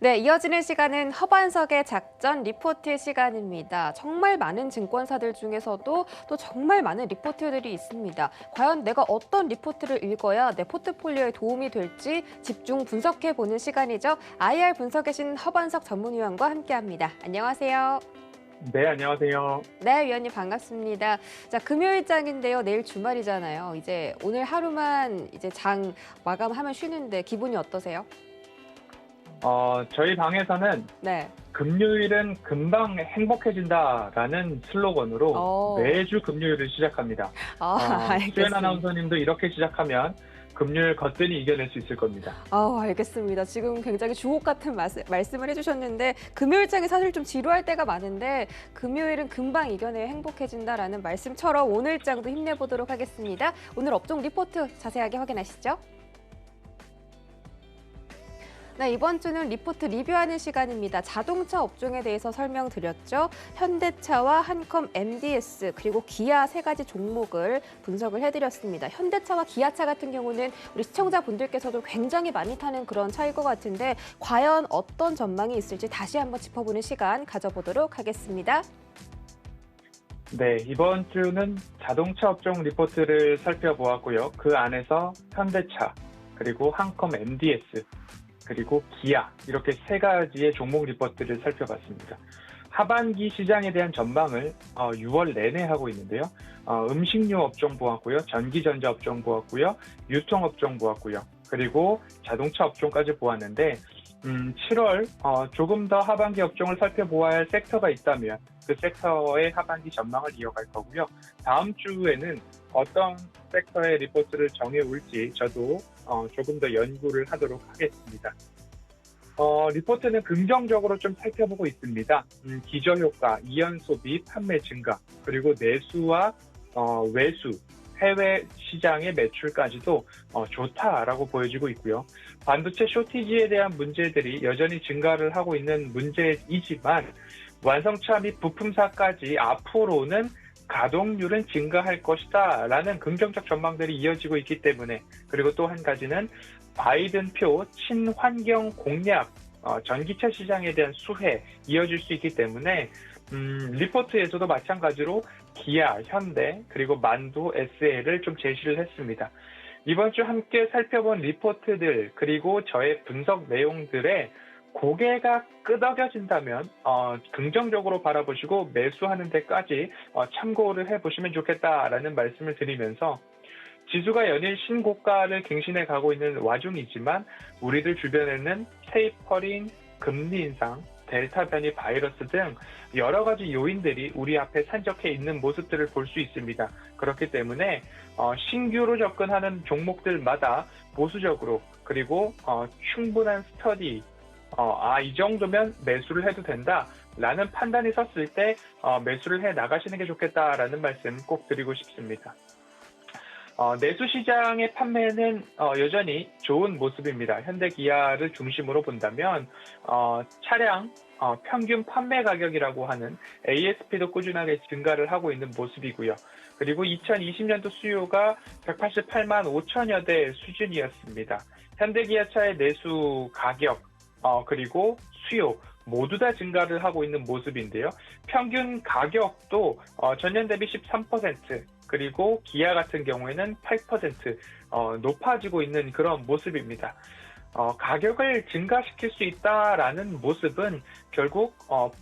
네, 이어지는 시간은 허반석의 작전 리포트 시간입니다. 정말 많은 증권사들 중에서도 또 정말 많은 리포트들이 있습니다. 과연 내가 어떤 리포트를 읽어야 내 포트폴리오에 도움이 될지 집중 분석해보는 시간이죠. IR 분석에 신 허반석 전문위원과 함께합니다. 안녕하세요. 네, 안녕하세요. 네, 위원님 반갑습니다. 자, 금요일장인데요. 내일 주말이잖아요. 이제 오늘 하루만 이제 장 마감하면 쉬는데 기분이 어떠세요? 저희 방에서는 네. 금요일은 금방 행복해진다라는 슬로건으로 어, 매주 금요일을 시작합니다. 수연 알겠습니다. 아나운서님도 이렇게 시작하면 금요일 거뜬히 이겨낼 수 있을 겁니다. 알겠습니다. 지금 굉장히 주옥 같은 말씀을 해주셨는데 금요일장이 사실 좀 지루할 때가 많은데 금요일은 금방 이겨내 행복해진다라는 말씀처럼 오늘장도 힘내보도록 하겠습니다. 오늘 업종 리포트 자세하게 확인하시죠. 네, 이번 주는 리포트 리뷰하는 시간입니다. 자동차 업종에 대해서 설명드렸죠. 현대차와 한컴 MDS 그리고 기아 세 가지 종목을 분석을 해드렸습니다. 현대차와 기아차 같은 경우는 우리 시청자분들께서도 굉장히 많이 타는 그런 차일 것 같은데 과연 어떤 전망이 있을지 다시 한번 짚어보는 시간 가져보도록 하겠습니다. 네, 이번 주는 자동차 업종 리포트를 살펴보았고요. 그 안에서 현대차, 그리고 한컴 MDS, 그리고 기아 이렇게 세 가지의 종목 리포트를 살펴봤습니다. 하반기 시장에 대한 전망을 6월 내내 하고 있는데요. 음식료 업종 보았고요. 전기전자 업종 보았고요. 유통업종 보았고요. 그리고 자동차 업종까지 보았는데 7월 조금 더 하반기 업종을 살펴보아야 할 섹터가 있다면 그 섹터의 하반기 전망을 이어갈 거고요. 다음 주에는 어떤 섹터의 리포트를 정해올지 저도 조금 더 연구를 하도록 하겠습니다. 리포트는 긍정적으로 좀 살펴보고 있습니다. 기저효과, 이연소비, 판매 증가, 그리고 내수와 외수, 해외 시장의 매출까지도 좋다라고 보여지고 있고요. 반도체 쇼티지에 대한 문제들이 여전히 증가를 하고 있는 문제이지만 완성차 및 부품사까지 앞으로는 가동률은 증가할 것이다 라는 긍정적 전망들이 이어지고 있기 때문에, 그리고 또 한 가지는 바이든표 친환경 공약, 전기차 시장에 대한 수혜 이어질 수 있기 때문에 리포트에서도 마찬가지로 기아, 현대, 그리고 만도, SL을 좀 제시를 했습니다. 이번 주 함께 살펴본 리포트들 그리고 저의 분석 내용들에 고개가 끄덕여진다면 긍정적으로 바라보시고 매수하는 데까지 참고를 해보시면 좋겠다라는 말씀을 드리면서, 지수가 연일 신고가를 갱신해 가고 있는 와중이지만 우리들 주변에는 테이퍼링, 금리 인상, 델타 변이 바이러스 등 여러 가지 요인들이 우리 앞에 산적해 있는 모습들을 볼 수 있습니다. 그렇기 때문에 신규로 접근하는 종목들마다 보수적으로, 그리고 충분한 스터디, 이 정도면 매수를 해도 된다라는 판단이 섰을 때 매수를 해 나가시는 게 좋겠다라는 말씀 꼭 드리고 싶습니다. 내수 시장의 판매는 여전히 좋은 모습입니다. 현대 기아를 중심으로 본다면 차량 평균 판매 가격이라고 하는 ASP도 꾸준하게 증가를 하고 있는 모습이고요. 그리고 2020년도 수요가 188만 5천여 대 수준이었습니다. 현대 기아차의 내수 가격 그리고 수요 모두 다 증가를 하고 있는 모습인데요. 평균 가격도 전년 대비 13%, 그리고 기아 같은 경우에는 8% 높아지고 있는 그런 모습입니다. 가격을 증가시킬 수 있다라는 모습은 결국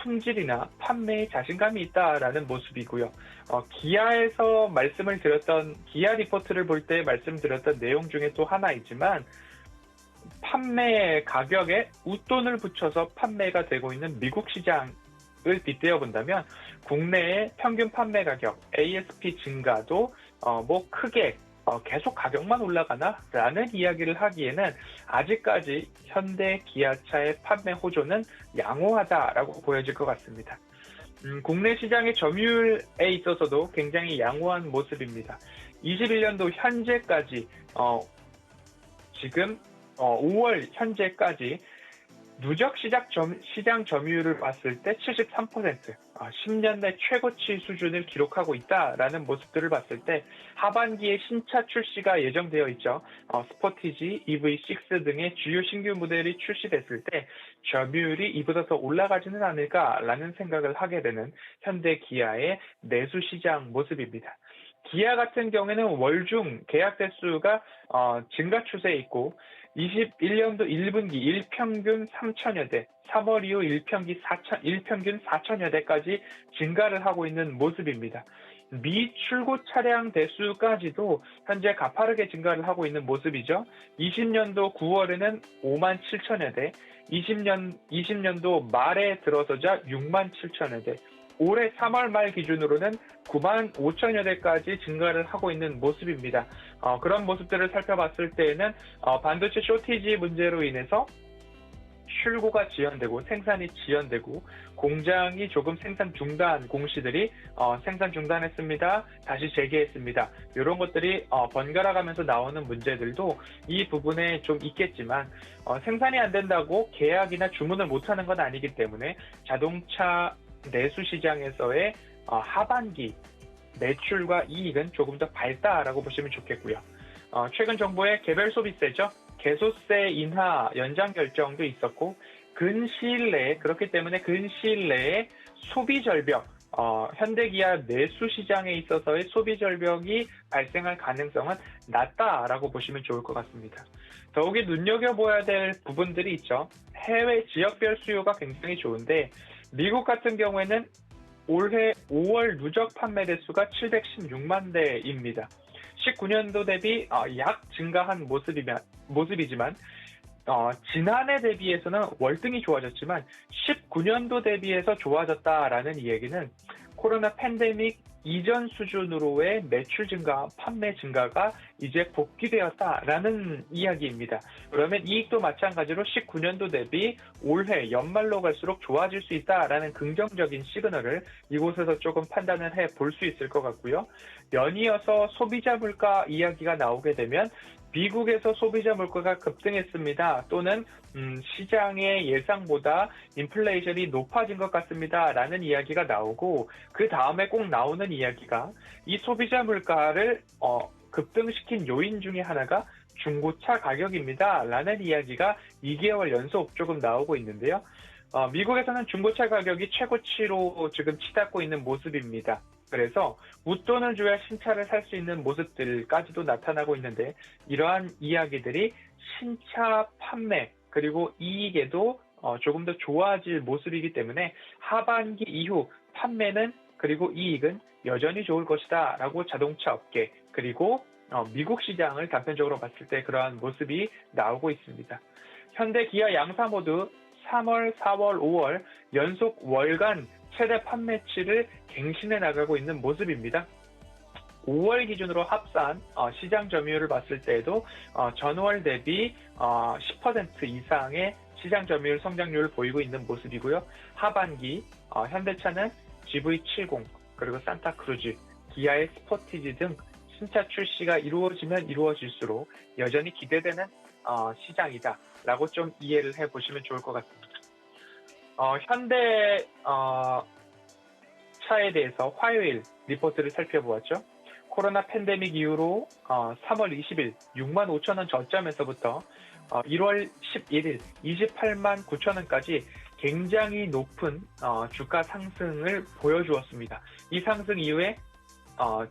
품질이나 판매에 자신감이 있다라는 모습이고요. 기아에서 말씀을 드렸던, 기아 리포트를 볼 때 말씀드렸던 내용 중에 또 하나이지만, 판매 가격에 웃돈을 붙여서 판매가 되고 있는 미국 시장을 빗대어 본다면 국내의 평균 판매 가격, ASP 증가도 크게 계속 가격만 올라가나라는 이야기를 하기에는 아직까지 현대 기아차의 판매 호조는 양호하다라고 보여질 것 같습니다. 국내 시장의 점유율에 있어서도 굉장히 양호한 모습입니다. 21년도 현재까지 지금 5월 현재까지 누적 시장 점유율을 봤을 때 73%, 10년 내 최고치 수준을 기록하고 있다라는 모습들을 봤을 때 하반기에 신차 출시가 예정되어 있죠. 스포티지, EV6 등의 주요 신규 모델이 출시됐을 때 점유율이 이보다 더 올라가지는 않을까라는 생각을 하게 되는 현대 기아의 내수 시장 모습입니다. 기아 같은 경우에는 월중 계약 대수가 증가 추세에 있고 21년도 1분기 일평균 3천여 대, 3월 이후 일평균 4천여 대까지 증가를 하고 있는 모습입니다. 미출고 차량 대수까지도 현재 가파르게 증가를 하고 있는 모습이죠. 20년도 9월에는 5만 7천여 대, 20년도 말에 들어서자 6만 7천여 대, 올해 3월 말 기준으로는 9만 5천여 대까지 증가를 하고 있는 모습입니다. 그런 모습들을 살펴봤을 때에는 반도체 쇼티지 문제로 인해서 출고가 지연되고 생산이 지연되고 공장이 조금 생산 중단 공시들이 생산 중단했습니다. 다시 재개했습니다. 이런 것들이 번갈아 가면서 나오는 문제들도 이 부분에 좀 있겠지만 생산이 안 된다고 계약이나 주문을 못하는 건 아니기 때문에 자동차 내수 시장에서의 하반기 매출과 이익은 조금 더 밝다라고 보시면 좋겠고요. 최근 정부의 개별 소비세죠. 개소세 인하 연장 결정도 있었고 근시일 내에 그렇기 때문에 근시일 내에 소비 절벽 현대기아 내수 시장에 있어서의 소비 절벽이 발생할 가능성은 낮다라고 보시면 좋을 것 같습니다. 더욱이 눈여겨봐야 될 부분들이 있죠. 해외 지역별 수요가 굉장히 좋은데 미국 같은 경우에는 올해 5월 누적 판매 대수가 716만 대입니다. 19년도 대비 약 증가한 모습이지만 지난해 대비해서는 월등히 좋아졌지만 19년도 대비해서 좋아졌다라는 이야기는 코로나 팬데믹 이전 수준으로의 매출 증가, 판매 증가가 이제 복귀되었다라는 이야기입니다. 그러면 이익도 마찬가지로 19년도 대비 올해 연말로 갈수록 좋아질 수 있다라는 긍정적인 시그널을 이곳에서 조금 판단을 해볼 수 있을 것 같고요. 연이어서 소비자 물가 이야기가 나오게 되면 미국에서 소비자 물가가 급등했습니다. 또는 시장의 예상보다 인플레이션이 높아진 것 같습니다. 라는 이야기가 나오고 그 다음에 꼭 나오는 이야기가 이 소비자 물가를 급등시킨 요인 중에 하나가 중고차 가격입니다. 라는 이야기가 2개월 연속 조금 나오고 있는데요. 미국에서는 중고차 가격이 최고치로 지금 치닫고 있는 모습입니다. 그래서 웃돈을 줘야 신차를 살 수 있는 모습들까지도 나타나고 있는데 이러한 이야기들이 신차 판매 그리고 이익에도 조금 더 좋아질 모습이기 때문에 하반기 이후 판매는 그리고 이익은 여전히 좋을 것이다 라고 자동차 업계 그리고 미국 시장을 단편적으로 봤을 때 그러한 모습이 나오고 있습니다. 현대 기아 양사 모두 3월, 4월, 5월 연속 월간 최대 판매치를 갱신해 나가고 있는 모습입니다. 5월 기준으로 합산 시장 점유율을 봤을 때에도 전월 대비 10% 이상의 시장 점유율 성장률을 보이고 있는 모습이고요. 하반기 현대차는 GV70 그리고 산타크루즈, 기아의 스포티지 등 신차 출시가 이루어지면 이루어질수록 여전히 기대되는 시장이다 라고 좀 이해를 해보시면 좋을 것 같습니다. 현대 차에 대해서 화요일 리포트를 살펴보았죠. 코로나 팬데믹 이후로 3월 20일 6만 5천 원 저점에서부터 1월 11일 28만 9천 원까지 굉장히 높은 주가 상승을 보여주었습니다. 이 상승 이후에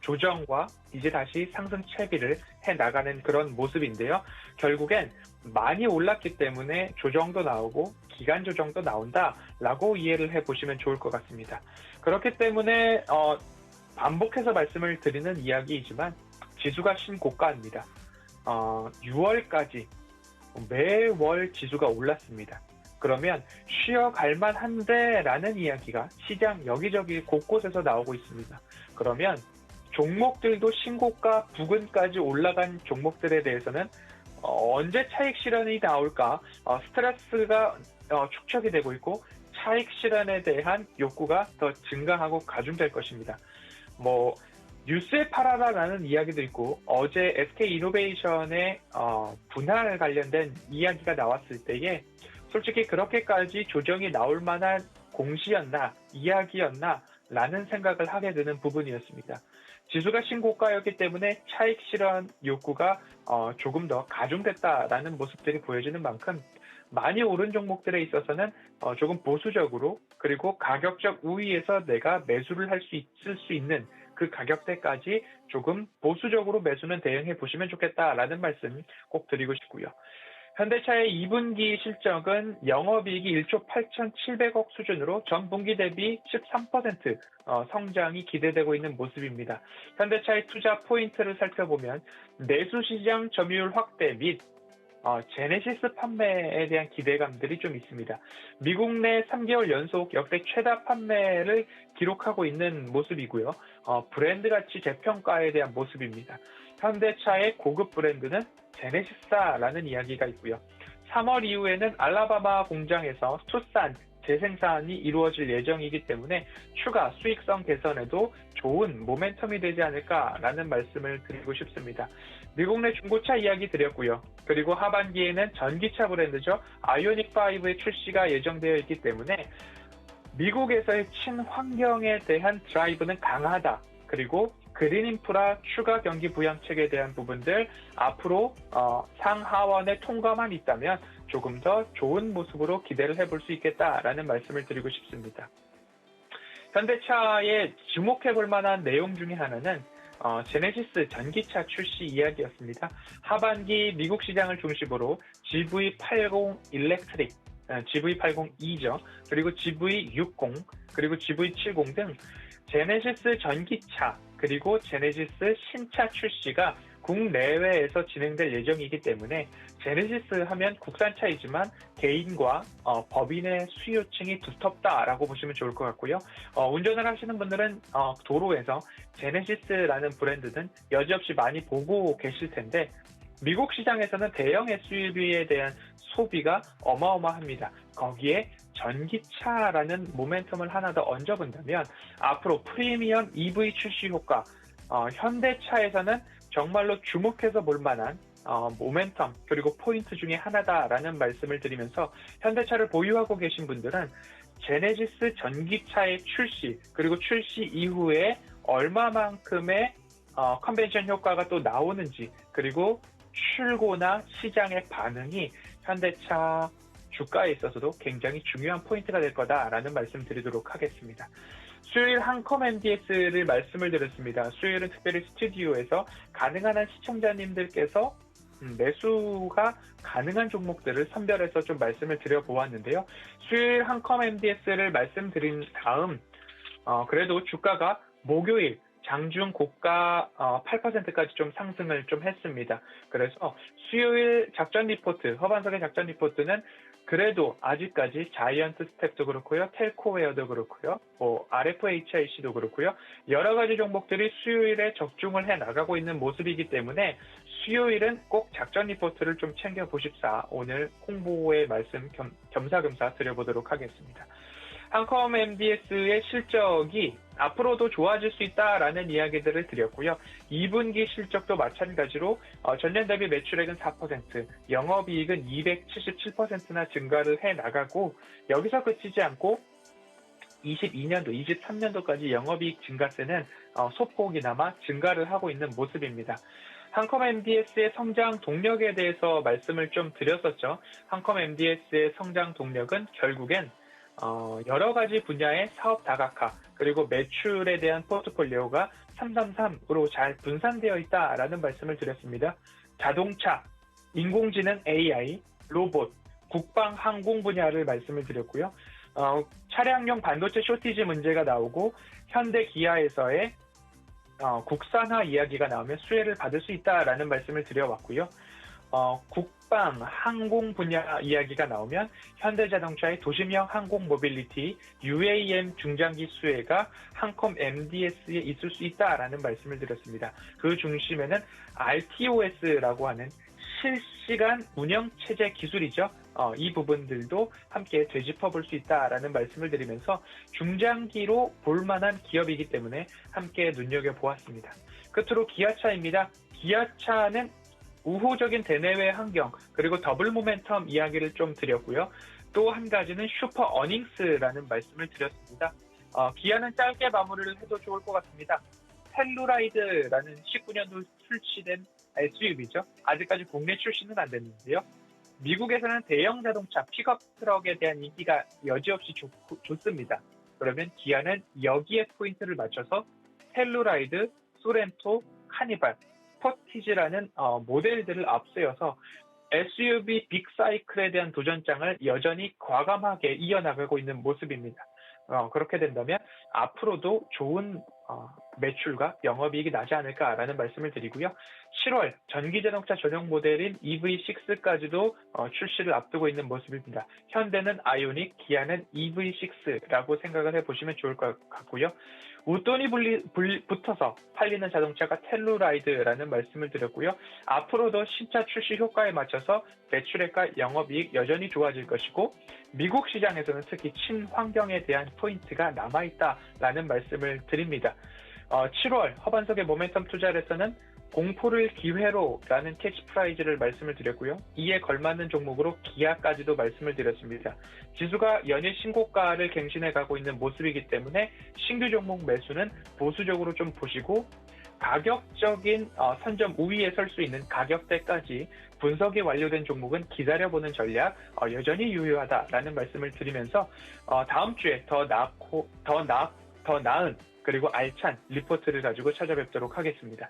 조정과 이제 다시 상승 채비를 해나가는 그런 모습인데요. 결국엔 많이 올랐기 때문에 조정도 나오고 기간 조정도 나온다라고 이해를 해보시면 좋을 것 같습니다. 그렇기 때문에 반복해서 말씀을 드리는 이야기이지만 지수가 신고가입니다. 6월까지 매월 지수가 올랐습니다. 그러면 쉬어갈 만한데 라는 이야기가 시장 여기저기 곳곳에서 나오고 있습니다. 그러면 종목들도 신고가 부근까지 올라간 종목들에 대해서는 언제 차익 실현이 나올까 스트레스가 축적이 되고 있고 차익 실현에 대한 욕구가 더 증가하고 가중될 것입니다. 뉴스에 팔아라라는 이야기도 있고 어제 SK이노베이션의 분할 관련된 이야기가 나왔을 때에 솔직히 그렇게까지 조정이 나올 만한 공시였나, 이야기였나 라는 생각을 하게 되는 부분이었습니다. 지수가 신고가였기 때문에 차익 실현 욕구가 조금 더 가중됐다라는 모습들이 보여지는 만큼 많이 오른 종목들에 있어서는 조금 보수적으로 그리고 가격적 우위에서 내가 매수를 할 수 있을 수 있는 그 가격대까지 조금 보수적으로 매수는 대응해 보시면 좋겠다라는 말씀 꼭 드리고 싶고요. 현대차의 2분기 실적은 영업이익이 1조 8,700억 수준으로 전분기 대비 13% 성장이 기대되고 있는 모습입니다. 현대차의 투자 포인트를 살펴보면 내수시장 점유율 확대 및 제네시스 판매에 대한 기대감들이 좀 있습니다. 미국 내 3개월 연속 역대 최다 판매를 기록하고 있는 모습이고요. 브랜드 가치 재평가에 대한 모습입니다. 현대차의 고급 브랜드는 제네시스라는 이야기가 있고요. 3월 이후에는 알라바마 공장에서 투싼 재생산이 이루어질 예정이기 때문에 추가 수익성 개선에도 좋은 모멘텀이 되지 않을까라는 말씀을 드리고 싶습니다. 미국 내 중고차 이야기 드렸고요. 그리고 하반기에는 전기차 브랜드죠. 아이오닉5의 출시가 예정되어 있기 때문에 미국에서의 친환경에 대한 드라이브는 강하다. 그리고 그린 인프라 추가 경기 부양책에 대한 부분들 앞으로 상하원의 통과만 있다면 조금 더 좋은 모습으로 기대를 해볼 수 있겠다라는 말씀을 드리고 싶습니다. 현대차에 주목해볼 만한 내용 중에 하나는 제네시스 전기차 출시 이야기였습니다. 하반기 미국 시장을 중심으로 GV80 일렉트릭, GV80E죠. 그리고 GV60, 그리고 GV70 등 제네시스 전기차, 그리고 제네시스 신차 출시가 국내외에서 진행될 예정이기 때문에 제네시스 하면 국산차이지만 개인과 법인의 수요층이 두텁다라고 보시면 좋을 것 같고요. 운전을 하시는 분들은 도로에서 제네시스라는 브랜드는 여지없이 많이 보고 계실 텐데 미국 시장에서는 대형 SUV에 대한 소비가 어마어마합니다. 거기에 전기차라는 모멘텀을 하나 더 얹어본다면 앞으로 프리미엄 EV 출시 효과, 현대차에서는 정말로 주목해서 볼 만한 모멘텀 그리고 포인트 중에 하나다라는 말씀을 드리면서 현대차를 보유하고 계신 분들은 제네시스 전기차의 출시 그리고 출시 이후에 얼마만큼의 컨벤션 효과가 또 나오는지 그리고 출고나 시장의 반응이 현대차 주가에 있어서도 굉장히 중요한 포인트가 될 거다라는 말씀 드리도록 하겠습니다. 수요일 한컴 MDS를 말씀을 드렸습니다. 수요일은 특별히 스튜디오에서 가능한 한 시청자님들께서 매수가 가능한 종목들을 선별해서 좀 말씀을 드려보았는데요. 수요일 한컴 MDS를 말씀드린 다음 그래도 주가가 목요일 장중 고가 8%까지 좀 상승을 좀 했습니다. 그래서 수요일 작전 리포트, 허반석의 작전 리포트는 그래도 아직까지 자이언트 스텝도 그렇고요, 텔코웨어도 그렇고요, RFHIC도 그렇고요, 여러 가지 종목들이 수요일에 적중을 해 나가고 있는 모습이기 때문에 수요일은 꼭 작전 리포트를 좀 챙겨 보십사 오늘 홍보의 말씀 겸사겸사 드려보도록 하겠습니다. 한컴 MDS의 실적이 앞으로도 좋아질 수 있다라는 이야기들을 드렸고요. 2분기 실적도 마찬가지로 전년 대비 매출액은 4%, 영업이익은 277%나 증가를 해나가고 여기서 그치지 않고 22년도, 23년도까지 영업이익 증가세는 소폭이나마 증가를 하고 있는 모습입니다. 한컴 MDS의 성장 동력에 대해서 말씀을 좀 드렸었죠. 한컴 MDS의 성장 동력은 결국엔 여러 가지 분야의 사업 다각화 그리고 매출에 대한 포트폴리오가 333으로 잘 분산되어 있다라는 말씀을 드렸습니다. 자동차, 인공지능 AI, 로봇, 국방, 항공 분야를 말씀을 드렸고요. 차량용 반도체 쇼티지 문제가 나오고 현대 기아에서의 국산화 이야기가 나오면 수혜를 받을 수 있다라는 말씀을 드려왔고요. 국방, 항공 분야 이야기가 나오면 현대자동차의 도심형 항공 모빌리티 UAM 중장기 수혜가 한컴 MDS에 있을 수 있다라는 말씀을 드렸습니다. 그 중심에는 RTOS라고 하는 실시간 운영체제 기술이죠. 이 부분들도 함께 되짚어 볼 수 있다라는 말씀을 드리면서 중장기로 볼만한 기업이기 때문에 함께 눈여겨보았습니다. 끝으로 기아차입니다. 기아차는 우호적인 대내외 환경 그리고 더블 모멘텀 이야기를 좀 드렸고요. 또 한 가지는 슈퍼 어닝스라는 말씀을 드렸습니다. 기아는 짧게 마무리를 해도 좋을 것 같습니다. 텔루라이드라는 19년도 출시된 SUV죠. 아직까지 국내 출시는 안 됐는데요. 미국에서는 대형 자동차 픽업 트럭에 대한 인기가 여지없이 좋습니다. 그러면 기아는 여기에 포인트를 맞춰서 텔루라이드, 소렌토, 카니발, 스포티지라는 모델들을 앞세워서 SUV 빅사이클에 대한 도전장을 여전히 과감하게 이어나가고 있는 모습입니다. 그렇게 된다면 앞으로도 좋은 매출과 영업이익이 나지 않을까라는 말씀을 드리고요. 7월 전기자동차 전용 모델인 EV6까지도 출시를 앞두고 있는 모습입니다. 현대는 아이오닉, 기아는 EV6라고 생각을 해보시면 좋을 것 같고요. 웃돈이 붙어서 팔리는 자동차가 텔루라이드라는 말씀을 드렸고요. 앞으로도 신차 출시 효과에 맞춰서 매출액과 영업이익 여전히 좋아질 것이고 미국 시장에서는 특히 친환경에 대한 포인트가 남아있다라는 말씀을 드립니다. 7월 허반석의 모멘텀 투자에서는 공포를 기회로라는 캐치프라이즈를 말씀을 드렸고요. 이에 걸맞는 종목으로 기아까지도 말씀을 드렸습니다. 지수가 연일 신고가를 갱신해 가고 있는 모습이기 때문에 신규 종목 매수는 보수적으로 좀 보시고 가격적인 선점 우위에 설 수 있는 가격대까지 분석이 완료된 종목은 기다려보는 전략 여전히 유효하다라는 말씀을 드리면서 다음 주에 더 나은 그리고 알찬 리포트를 가지고 찾아뵙도록 하겠습니다.